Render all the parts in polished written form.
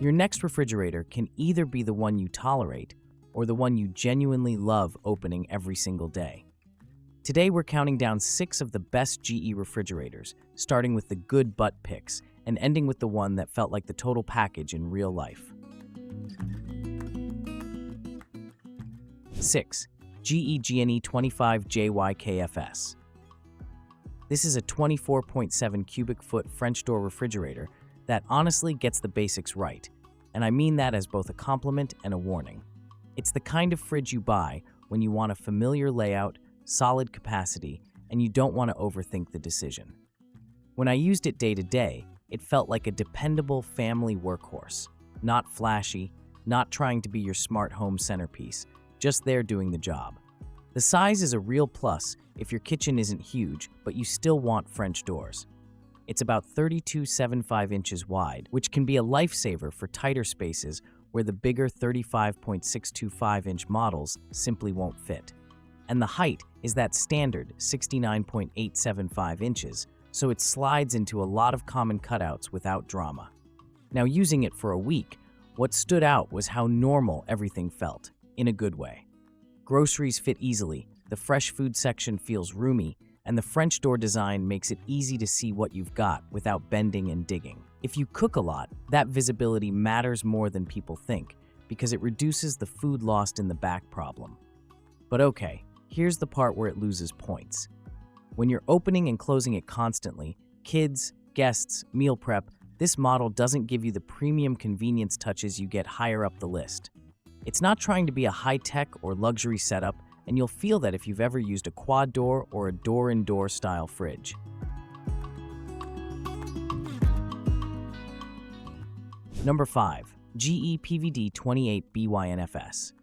Your next refrigerator can either be the one you tolerate or the one you genuinely love opening every single day. Today, we're counting down 6 of the best GE refrigerators, starting with the good butt picks and ending with the one that felt like the total package in real life. 6. GE GNE25JYKFS. This is a 24.7 cubic foot French door refrigerator that honestly gets the basics right, and I mean that as both a compliment and a warning. It's the kind of fridge you buy when you want a familiar layout, solid capacity, and you don't want to overthink the decision. When I used it day to day, it felt like a dependable family workhorse, not flashy, not trying to be your smart home centerpiece, just there doing the job. The size is a real plus if your kitchen isn't huge, but you still want French doors. It's about 32.75 inches wide, which can be a lifesaver for tighter spaces where the bigger 35.625-inch models simply won't fit. And the height is that standard 69.875 inches, so it slides into a lot of common cutouts without drama. Now, using it for a week, what stood out was how normal everything felt, in a good way. Groceries fit easily, the fresh food section feels roomy, and the French door design makes it easy to see what you've got without bending and digging. If you cook a lot, that visibility matters more than people think, because it reduces the food lost in the back problem. But okay, here's the part where it loses points. When you're opening and closing it constantly, kids, guests, meal prep, this model doesn't give you the premium convenience touches you get higher up the list. It's not trying to be a high-tech or luxury setup, and you'll feel that if you've ever used a quad door or a door-in-door style fridge. Number 5. GE PVD28BYNFS.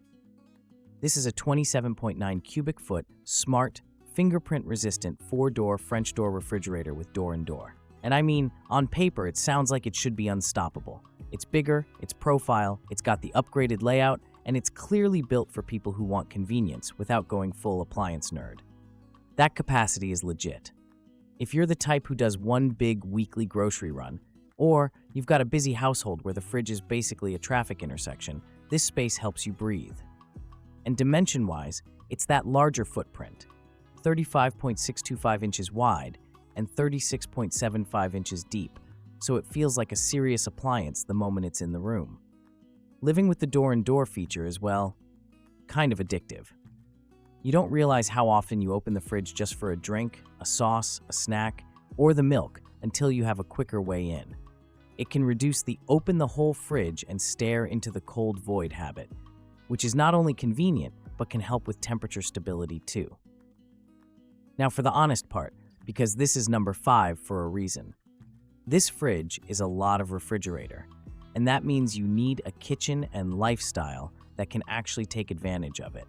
This is a 27.9 cubic foot, smart, fingerprint-resistant 4-door French door refrigerator with door-in-door. And I mean, on paper, it sounds like it should be unstoppable. It's bigger, it's profile, it's got the upgraded layout, and it's clearly built for people who want convenience without going full appliance nerd. That capacity is legit. If you're the type who does one big weekly grocery run, or you've got a busy household where the fridge is basically a traffic intersection, this space helps you breathe. And dimension-wise, it's that larger footprint, 35.625 inches wide and 36.75 inches deep, so it feels like a serious appliance the moment it's in the room. Living with the door-in-door feature is, well, kind of addictive. You don't realize how often you open the fridge just for a drink, a sauce, a snack, or the milk until you have a quicker way in. It can reduce the open the whole fridge and stare into the cold void habit, which is not only convenient, but can help with temperature stability too. Now for the honest part, because this is number 5 for a reason. This fridge is a lot of refrigerator, and that means you need a kitchen and lifestyle that can actually take advantage of it.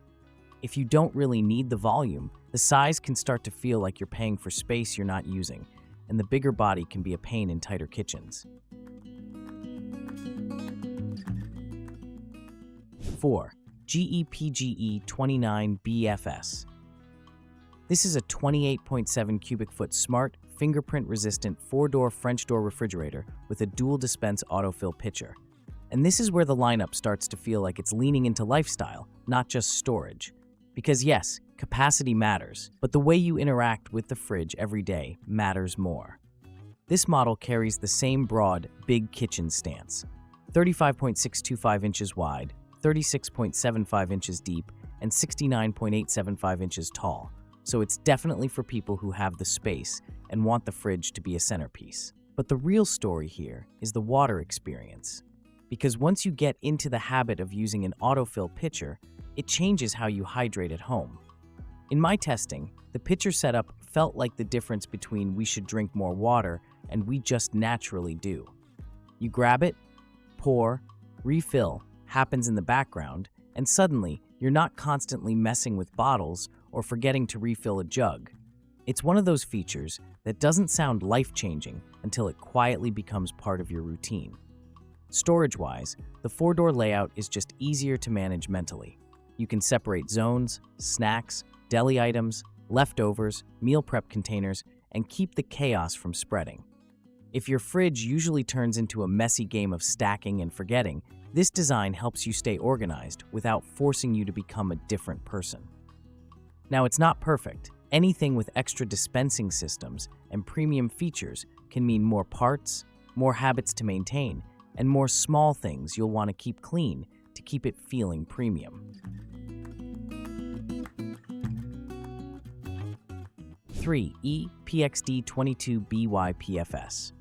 If you don't really need the volume, the size can start to feel like you're paying for space you're not using, and the bigger body can be a pain in tighter kitchens. 4. GE PGE29BYPFS. This is a 28.7 cubic foot smart, fingerprint-resistant 4-door French door refrigerator with a dual dispense autofill pitcher. And this is where the lineup starts to feel like it's leaning into lifestyle, not just storage. Because yes, capacity matters, but the way you interact with the fridge every day matters more. This model carries the same broad, big kitchen stance, 35.625 inches wide, 36.75 inches deep, and 69.875 inches tall, so it's definitely for people who have the space and want the fridge to be a centerpiece. But the real story here is the water experience. Because once you get into the habit of using an autofill pitcher, it changes how you hydrate at home. In my testing, the pitcher setup felt like the difference between we should drink more water and we just naturally do. You grab it, pour, refill, happens in the background, and suddenly you're not constantly messing with bottles or forgetting to refill a jug. It's one of those features that doesn't sound life-changing until it quietly becomes part of your routine. Storage-wise, the 4-door layout is just easier to manage mentally. You can separate zones, snacks, deli items, leftovers, meal prep containers, and keep the chaos from spreading. If your fridge usually turns into a messy game of stacking and forgetting, this design helps you stay organized without forcing you to become a different person. Now, it's not perfect. Anything with extra dispensing systems and premium features can mean more parts, more habits to maintain, and more small things you'll want to keep clean to keep it feeling premium. 3. PXD22BYPFS.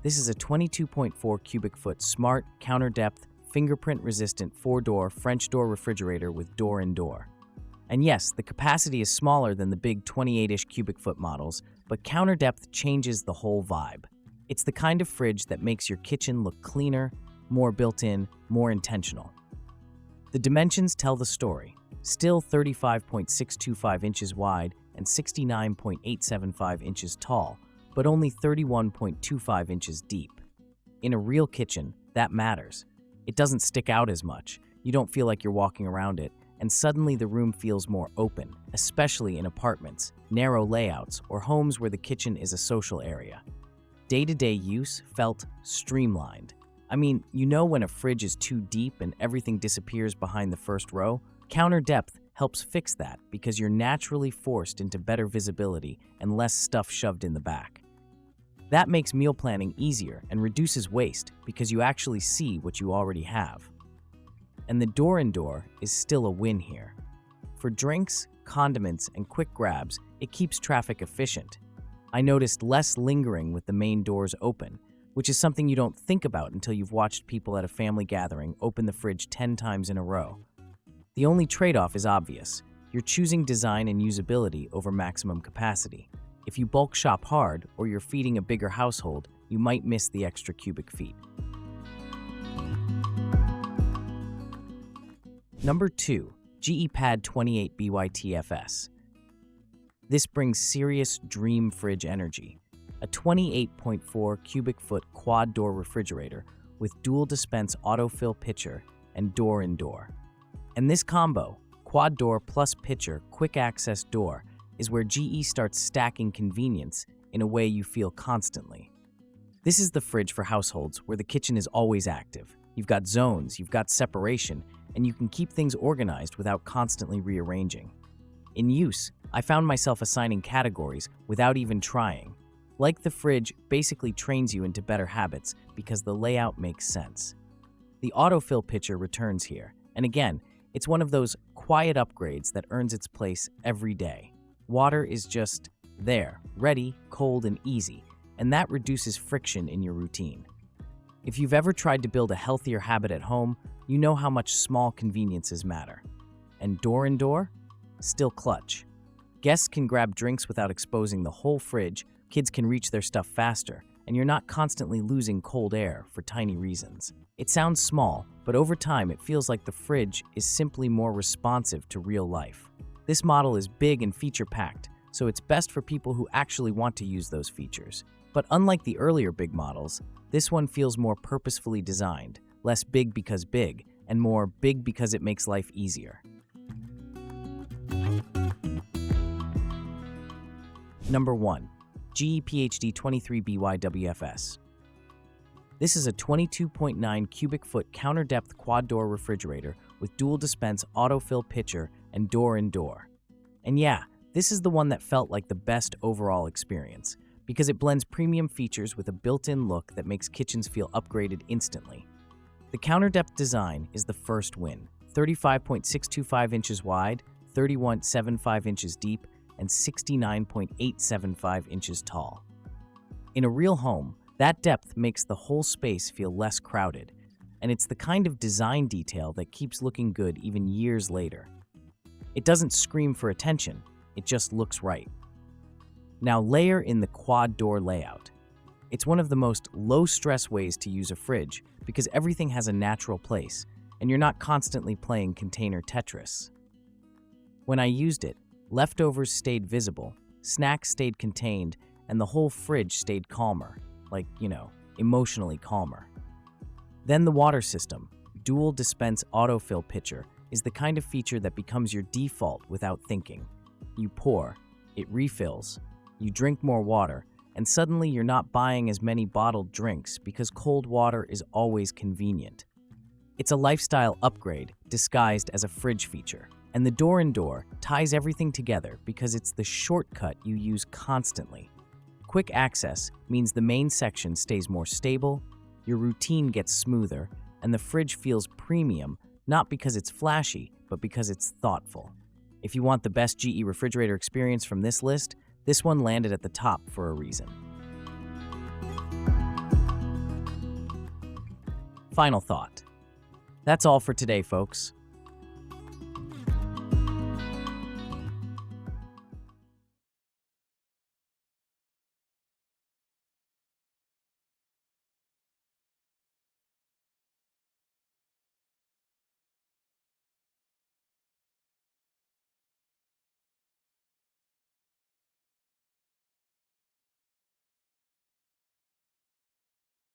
This is a 22.4 cubic foot smart, counter-depth, fingerprint-resistant 4-door French door refrigerator with door-in-door. And yes, the capacity is smaller than the big 28-ish cubic foot models, but counter-depth changes the whole vibe. It's the kind of fridge that makes your kitchen look cleaner, more built-in, more intentional. The dimensions tell the story. Still 35.625 inches wide and 69.875 inches tall, but only 31.25 inches deep. In a real kitchen, that matters. It doesn't stick out as much, you don't feel like you're walking around it, and suddenly the room feels more open, especially in apartments, narrow layouts, or homes where the kitchen is a social area. Day-to-day use felt streamlined. I mean, you know when a fridge is too deep and everything disappears behind the first row? Counter depth helps fix that because you're naturally forced into better visibility and less stuff shoved in the back. That makes meal planning easier and reduces waste because you actually see what you already have. And the door-in-door is still a win here. For drinks, condiments, and quick grabs, it keeps traffic efficient. I noticed less lingering with the main doors open, which is something you don't think about until you've watched people at a family gathering open the fridge 10 times in a row. The only trade-off is obvious. You're choosing design and usability over maximum capacity. If you bulk shop hard or you're feeding a bigger household, you might miss the extra cubic feet. Number 2. PAD28BYTFS. This brings serious dream fridge energy. A 28.4 cubic foot quad door refrigerator with dual dispense autofill pitcher and door-in-door. And this combo, quad door plus pitcher quick access door, is where GE starts stacking convenience in a way you feel constantly. This is the fridge for households where the kitchen is always active. You've got zones, you've got separation, and you can keep things organized without constantly rearranging. In use, I found myself assigning categories without even trying. Like the fridge basically trains you into better habits because the layout makes sense. The autofill pitcher returns here, and again, it's one of those quiet upgrades that earns its place every day. Water is just there, ready, cold, and easy, and that reduces friction in your routine. If you've ever tried to build a healthier habit at home, you know how much small conveniences matter. And door-in-door? Still clutch. Guests can grab drinks without exposing the whole fridge, kids can reach their stuff faster, and you're not constantly losing cold air for tiny reasons. It sounds small, but over time it feels like the fridge is simply more responsive to real life. This model is big and feature-packed, so it's best for people who actually want to use those features. But unlike the earlier big models, this one feels more purposefully designed, less big because big, and more big because it makes life easier. Number 1. GE PHD23BYWFS. This is a 22.9 cubic foot counter-depth quad-door refrigerator with dual dispense autofill pitcher and door-in-door. And yeah, this is the one that felt like the best overall experience, because it blends premium features with a built-in look that makes kitchens feel upgraded instantly. The counter-depth design is the first win, 35.625 inches wide, 31.75 inches deep, and 69.875 inches tall. In a real home, that depth makes the whole space feel less crowded, and it's the kind of design detail that keeps looking good even years later. It doesn't scream for attention, it just looks right. Now layer in the quad door layout. It's one of the most low-stress ways to use a fridge because everything has a natural place, and you're not constantly playing container Tetris. When I used it, leftovers stayed visible, snacks stayed contained, and the whole fridge stayed calmer. Like, emotionally calmer. Then the water system, dual dispense autofill pitcher, is the kind of feature that becomes your default without thinking. You pour, it refills, you drink more water, and suddenly you're not buying as many bottled drinks because cold water is always convenient. It's a lifestyle upgrade disguised as a fridge feature. And the door-in-door ties everything together because it's the shortcut you use constantly. Quick access means the main section stays more stable, your routine gets smoother, and the fridge feels premium, not because it's flashy, but because it's thoughtful. If you want the best GE refrigerator experience from this list, this one landed at the top for a reason. Final thought. That's all for today, folks.